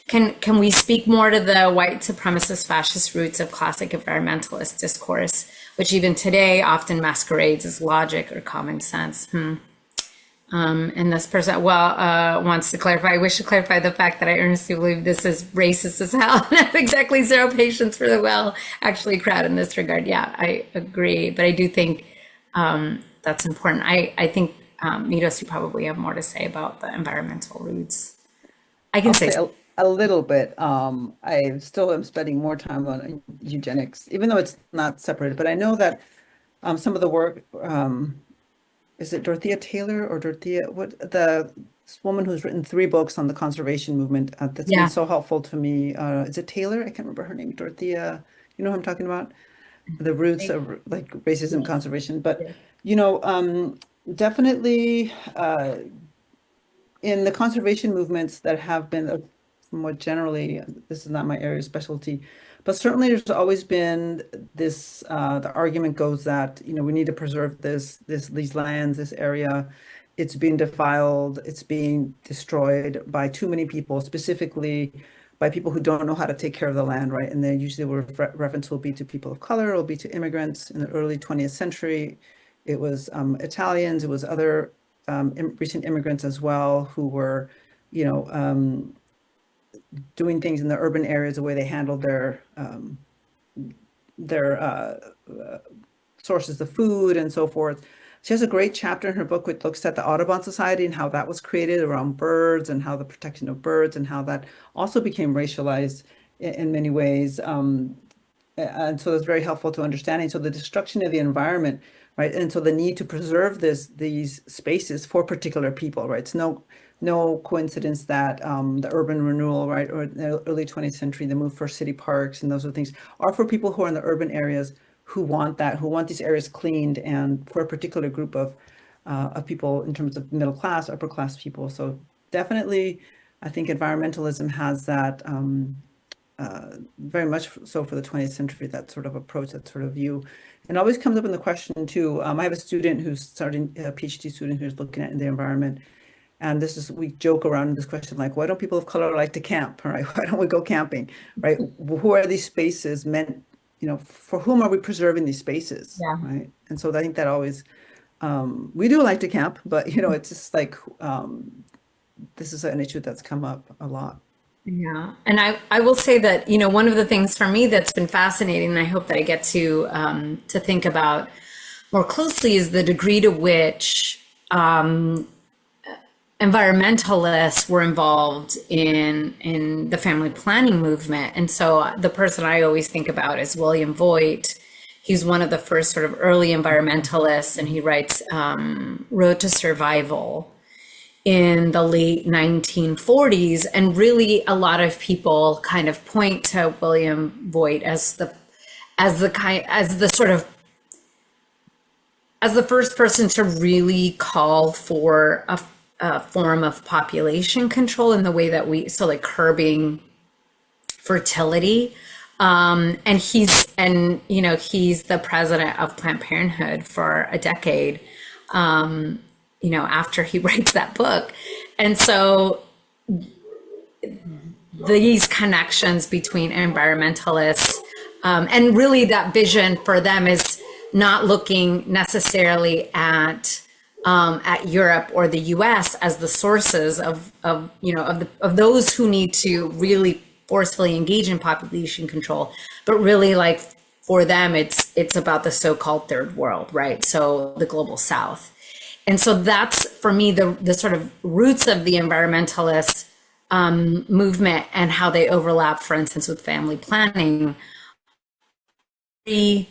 Can we speak more to the white supremacist fascist roots of classic environmentalist discourse, which even today often masquerades as logic or common sense? And this person, wants to clarify, I wish to clarify the fact that I earnestly believe this is racist as hell and have exactly zero patience for the well, actually crowd in this regard. Yeah, I agree. But I do think that's important. I think, Mitos, you probably have more to say about the environmental roots. I can I'll say, say a little bit. I still am spending more time on eugenics, even though it's not separated. But I know that some of the work, is it Dorothea Taylor or Dorothea, what the this woman who's written 3 books on the conservation movement that's been yeah, so helpful to me. Is it Taylor? I can't remember her name. Dorothea, you know who I'm talking about? The roots of like racism, Yes. conservation. But Yes. you know, definitely in the conservation movements that have been more generally, this is not my area of specialty, but certainly there's always been this, the argument goes that, you know, we need to preserve these lands, this area. It's being defiled, it's being destroyed by too many people, specifically by people who don't know how to take care of the land, right? And then usually reference will be to people of color, will be to immigrants in the early 20th century. It was Italians, it was other recent immigrants as well who were, you know, doing things in the urban areas, the way they handled their sources of food and so forth. She has a great chapter in her book which looks at the Audubon Society and how that was created around birds and how the protection of birds and how that also became racialized in many ways. And so that's very helpful to understanding. So the destruction of the environment, right? And so the need to preserve these spaces for particular people, right? It's no coincidence that the urban renewal, right, or in the early 20th century, the move for city parks and those are things are for people who are in the urban areas who want that, who want these areas cleaned, and for a particular group of people in terms of middle class, upper class people. So definitely, I think environmentalism has that. Very much so for the 20th century, that sort of approach, that sort of view. And always comes up in the question too. I have a student who's starting, a PhD student who's looking at the environment. And this is, we joke around this question, like, why don't people of color like to camp, right? Why don't we go camping, right? Who are these spaces meant, you know, for whom are we preserving these spaces, yeah. right? And so I think that always, we do like to camp, but, you know, it's just like, this is an issue that's come up a lot. Yeah, and I will say that, you know, one of the things for me that's been fascinating, and I hope that I get to think about more closely, is the degree to which environmentalists were involved in the family planning movement. And so the person I always think about is William Voigt. He's one of the first sort of early environmentalists, and he writes Road to Survival in the late 1940s. And really a lot of people kind of point to William Voigt as the first person to really call for a form of population control in the way that like curbing fertility. And he's the president of Planned Parenthood for a decade, you know, after he writes that book. And so these connections between environmentalists, and really that vision for them is not looking necessarily at Europe or the US as the sources of those who need to really forcefully engage in population control, but really, like, for them, it's about the so-called third world, right? So the global South. And so that's, for me, the sort of roots of the environmentalist movement and how they overlap, for instance, with family planning. Very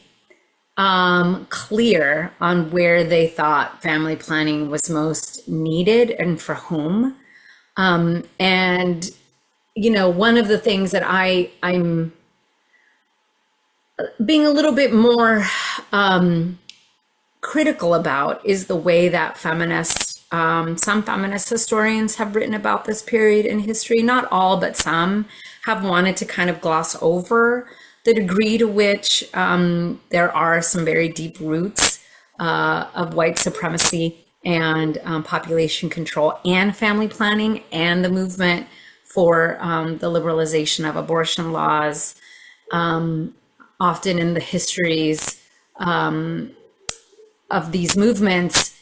clear on where they thought family planning was most needed and for whom. And, you know, one of the things that I'm being a little bit more critical about is the way that some feminist historians have written about this period in history. Not all, but some have wanted to kind of gloss over the degree to which there are some very deep roots of white supremacy and population control and family planning and the movement for the liberalization of abortion laws. Often in the histories of these movements,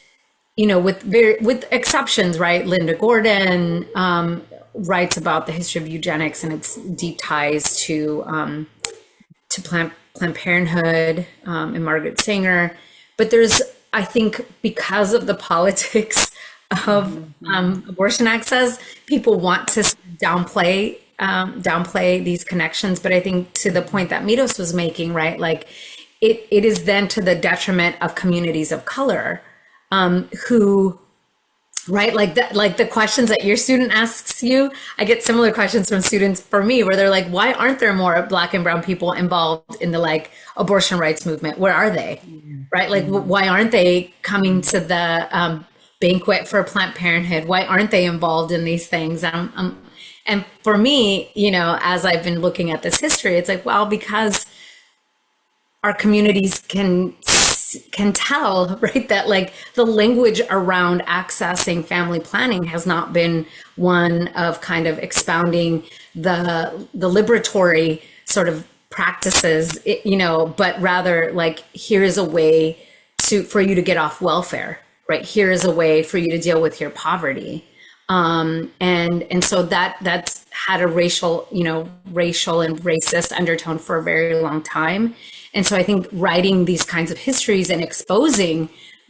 you know, with exceptions, right? Linda Gordon writes about the history of eugenics and its deep ties to Planned Parenthood and Margaret Sanger. But there's I think because of the politics of abortion access, people want to downplay these connections. But I think to the point that Mitos was making, right, like it is then to the detriment of communities of color, who, right, like that, like the questions that your student asks you, I get similar questions from students for me where they're like, why aren't there more Black and brown people involved in the like abortion rights movement? Where are they? Right? Like, why aren't they coming to the banquet for Planned Parenthood? Why aren't they involved in these things? And for me, you know, as I've been looking at this history, it's like, well, because our communities can tell, right, that like the language around accessing family planning has not been one of kind of expounding the liberatory sort of practices, you know, but rather like, here is a way for you to get off welfare, right? Here is a way for you to deal with your poverty. And so that's had a racial and racist undertone for a very long time. And so I think writing these kinds of histories and exposing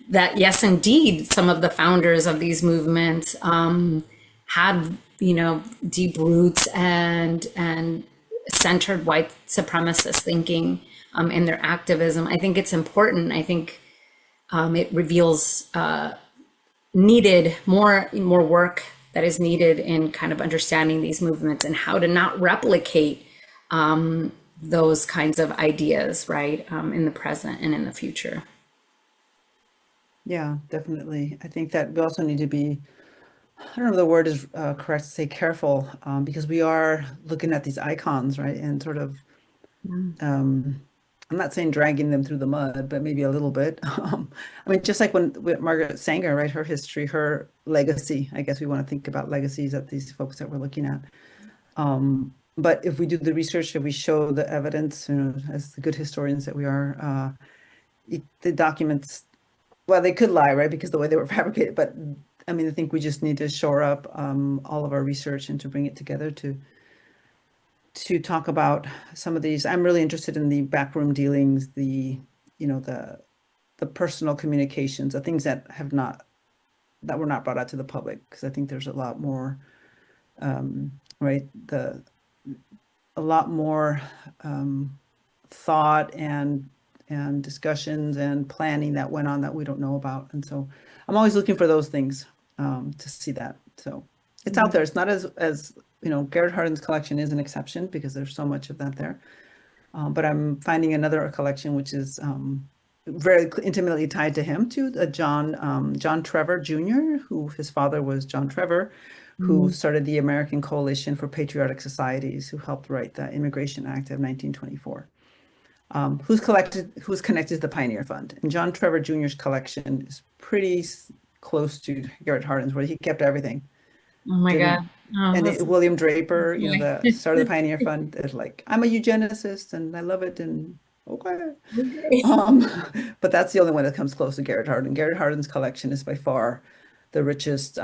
that, yes, indeed, some of the founders of these movements had, you know, deep roots and centered white supremacist thinking in their activism. I think it's important. I think it reveals needed more work that is needed in kind of understanding these movements and how to not replicate those kinds of ideas, right, in the present and in the future. Yeah, definitely. I think that we also need to be, I don't know if the word is correct to say careful, because we are looking at these icons, right? And sort of, I'm not saying dragging them through the mud, but maybe a little bit. I mean, just like when with Margaret Sanger, right? Her history, her legacy. I guess we want to think about legacies of these folks that we're looking at. But if we do the research, if we show the evidence, you know, as the good historians that we are, the documents, well, they could lie, right? Because the way they were fabricated. But I mean, I think we just need to shore up all of our research and to bring it together to talk about some of these. I'm really interested in the backroom dealings, the personal communications, the things that were not brought out to the public, because I think there's a lot more, right? A lot more thought and discussions and planning that went on that we don't know about. And so I'm always looking for those things to see that. So it's out there. It's not as you know, Garrett Hardin's collection is an exception because there's so much of that there. But I'm finding another collection which is very intimately tied to him too, John Trevor Jr., who his father was John Trevor, who started the American Coalition for Patriotic Societies, who helped write the Immigration Act of 1924. Who's connected to the Pioneer Fund. And John Trevor Jr.'s collection is pretty close to Garrett Hardin's, where he kept everything. Oh my God. Oh, and William Draper, you know, the start of the Pioneer Fund, is like, I'm a eugenicist and I love it, and okay. But that's the only one that comes close to Garrett Hardin. Garrett Hardin's collection is by far the richest.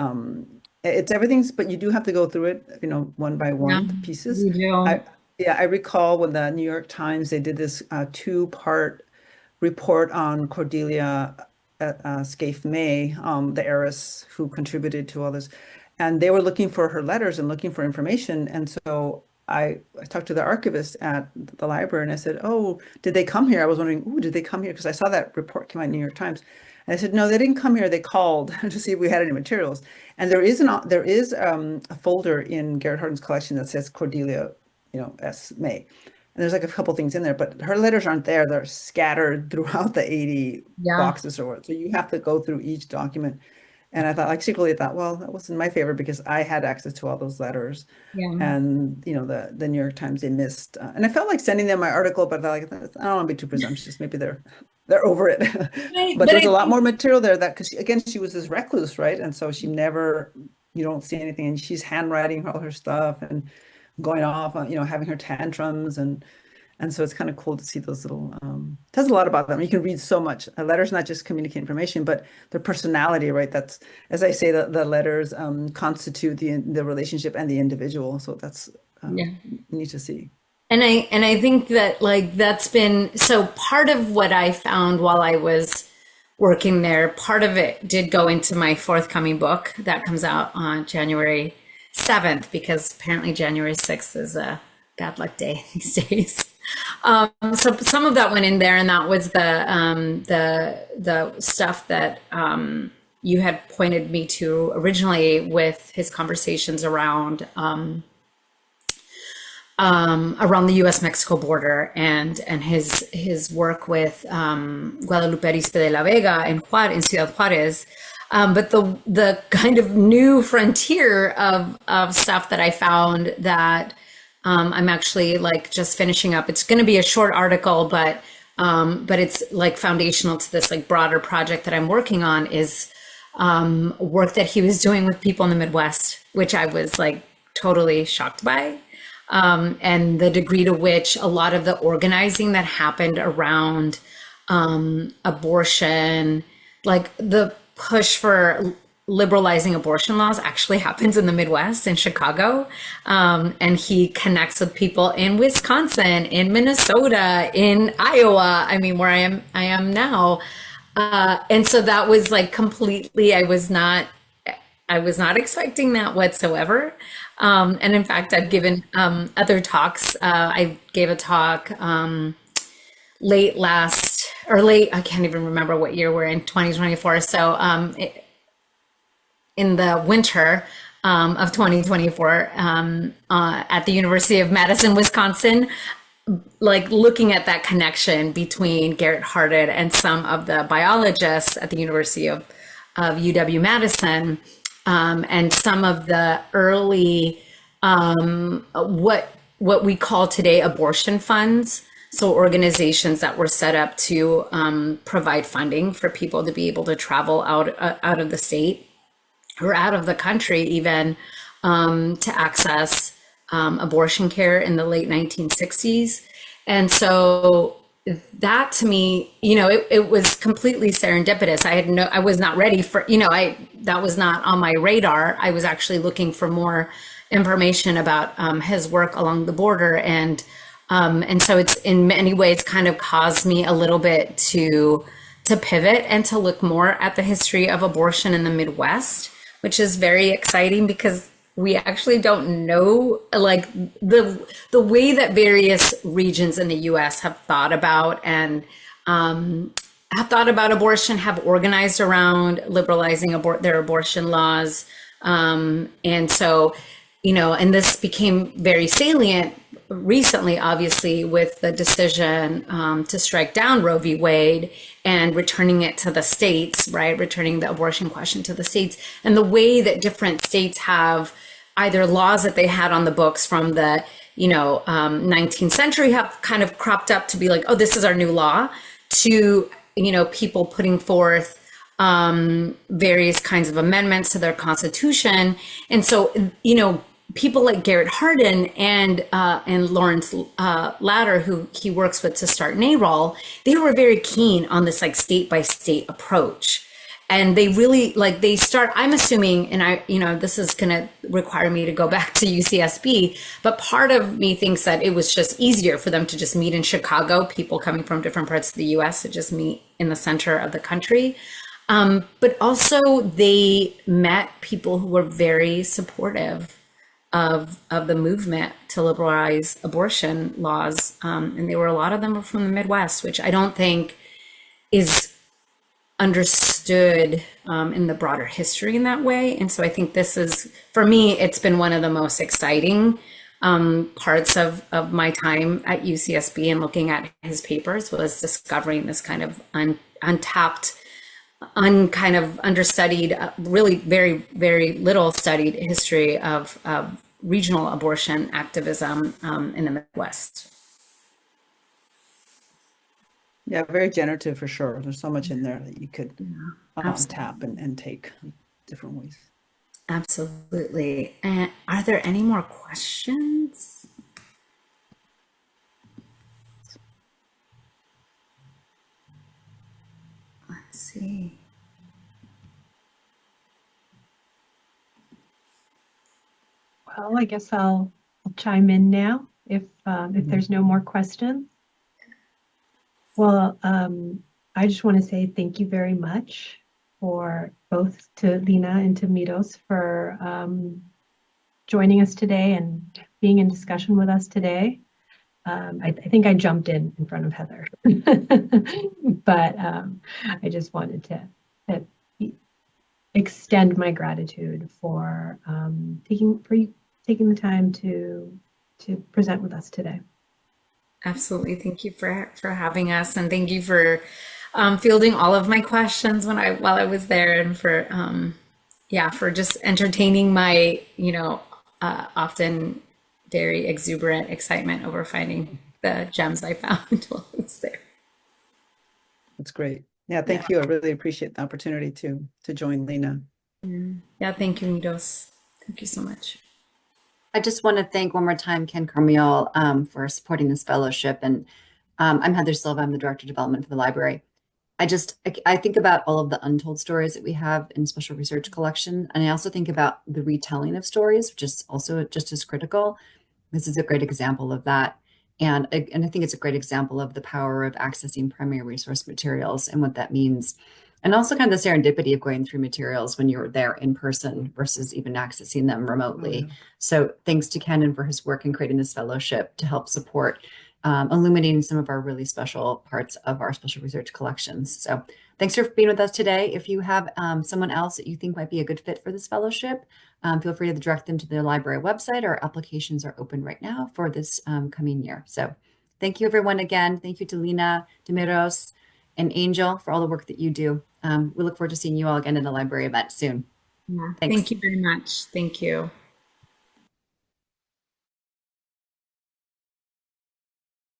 It's everything's, but you do have to go through it, you know, one by one, the pieces. You do. I recall when the New York Times, they did this 2-part report on Cordelia Scaife May, the heiress who contributed to all this. And they were looking for her letters and looking for information. And so I talked to the archivist at the library and I said, oh, did they come here? I was wondering, ooh, did they come here? Because I saw that report came out in New York Times. And I said, no, they didn't come here. They called to see if we had any materials. And there is a folder in Garrett Hardin's collection that says Cordelia, you know, S. May. And there's like a couple things in there, but her letters aren't there. They're scattered throughout the 80 boxes or what. So you have to go through each document. And I thought, like, secretly I thought, well, that wasn't my favor because I had access to all those letters. And, you know, the New York Times, they missed. And I felt like sending them my article, but I thought, like, I don't want to be too presumptuous. Maybe they're over it. But there's a lot more material there that, because again, she was this recluse, right? And so she never, you don't see anything. And she's handwriting all her stuff and going off, you know, having her tantrums. And so it's kind of cool to see those little, it tells a lot about them. You can read so much. A letter's not just communicate information, but their personality, right? That's, as I say, the letters constitute the relationship and the individual. So that's neat to see. And I think that, like, that's been, so part of what I found while I was working there. Part of it did go into my forthcoming book that comes out on January 7th, because apparently January 6th is a bad luck day these days. So some of that went in there, and that was the stuff that you had pointed me to originally with his conversations around the U.S.-Mexico border and his work with Guadalupe Arizpe de la Vega in Ciudad Juarez. But the kind of new frontier of stuff that I found that I'm actually like just finishing up. It's going to be a short article, but it's like foundational to this like broader project that I'm working on, is work that he was doing with people in the Midwest, which I was like totally shocked by. And the degree to which a lot of the organizing that happened around abortion, like the push for liberalizing abortion laws, actually happens in the Midwest, in Chicago. And he connects with people in Wisconsin, in Minnesota, in Iowa. I mean, where I am now. And so that was like completely, I was not expecting that whatsoever. And in fact, I've given other talks. I gave a talk late, I can't even remember what year we're in, 2024. So in the winter of 2024 at the University of Madison, Wisconsin, like looking at that connection between Garrett Hardin and some of the biologists at the University of UW-Madison, and some of the early, what we call today abortion funds. So organizations that were set up to provide funding for people to be able to travel out of the state or out of the country even, to access abortion care in the late 1960s. And so that to me, it was completely serendipitous. I was not ready for, that was not on my radar. I was actually looking for more information about his work along the border. And so it's in many ways kind of caused me a little bit to pivot and to look more at the history of abortion in the Midwest, which is very exciting because we actually don't know, like the way that various regions in the U.S. have thought about abortion, have organized around liberalizing their abortion laws, and so, and this became very salient recently, obviously, with the decision to strike down Roe v. Wade and returning it to the states, right? Returning the abortion question to the states, and the way that different states have either laws that they had on the books from the 19th century have kind of cropped up to be like, oh, this is our new law, to people putting forth various kinds of amendments to their constitution. And so people like Garrett Hardin and Lawrence Latter, who he works with to start NARAL, they were very keen on this like state by state approach. And they really I'm assuming, and this is going to require me to go back to UCSB, but part of me thinks that it was just easier for them to just meet in Chicago, people coming from different parts of the US to just meet in the center of the country. But also they met people who were very supportive of the movement to liberalize abortion laws. And a lot of them were from the Midwest, which I don't think is understood in the broader history in that way. And so I think this is, for me, it's been one of the most exciting parts of my time at UCSB and looking at his papers, was discovering this kind of untapped, kind of understudied, really very, very little studied history of regional abortion activism in the Midwest. Yeah, very generative for sure. There's so much in there that you could tap and take different ways. Absolutely. And are there any more questions? Let's see. Well, I guess I'll chime in now if there's no more questions. Well, I just want to say thank you very much for both to Lina and to Miros for joining us today and being in discussion with us today. I think I jumped in front of Heather, but I just wanted to extend my gratitude for taking the time to present with us today. Absolutely. Thank you for having us, and thank you for fielding all of my questions while I was there, and for for just entertaining my often very exuberant excitement over finding the gems I found while I was there. That's great. Yeah, thank you. I really appreciate the opportunity to join Lina. Yeah, thank you, Miros. Thank you so much. I just want to thank one more time Ken Carmiel for supporting this fellowship. And I'm Heather Silva. I'm the Director of Development for the library. I think about all of the untold stories that we have in Special Research Collection. And I also think about the retelling of stories, which is also just as critical. This is a great example of that. And I think it's a great example of the power of accessing primary resource materials and what that means. And also kind of the serendipity of going through materials when you're there in person versus even accessing them remotely. Oh, yeah. So thanks to Ken for his work in creating this fellowship to help support illuminating some of our really special parts of our special research collections. So thanks for being with us today. If you have someone else that you think might be a good fit for this fellowship, feel free to direct them to the library website. Our applications are open right now for this coming year. So thank you, everyone, again. Thank you to Lina, to Miros, and Angel for all the work that you do. We look forward to seeing you all again in the library event soon. Yeah, Thanks. thank you very much. Thank you.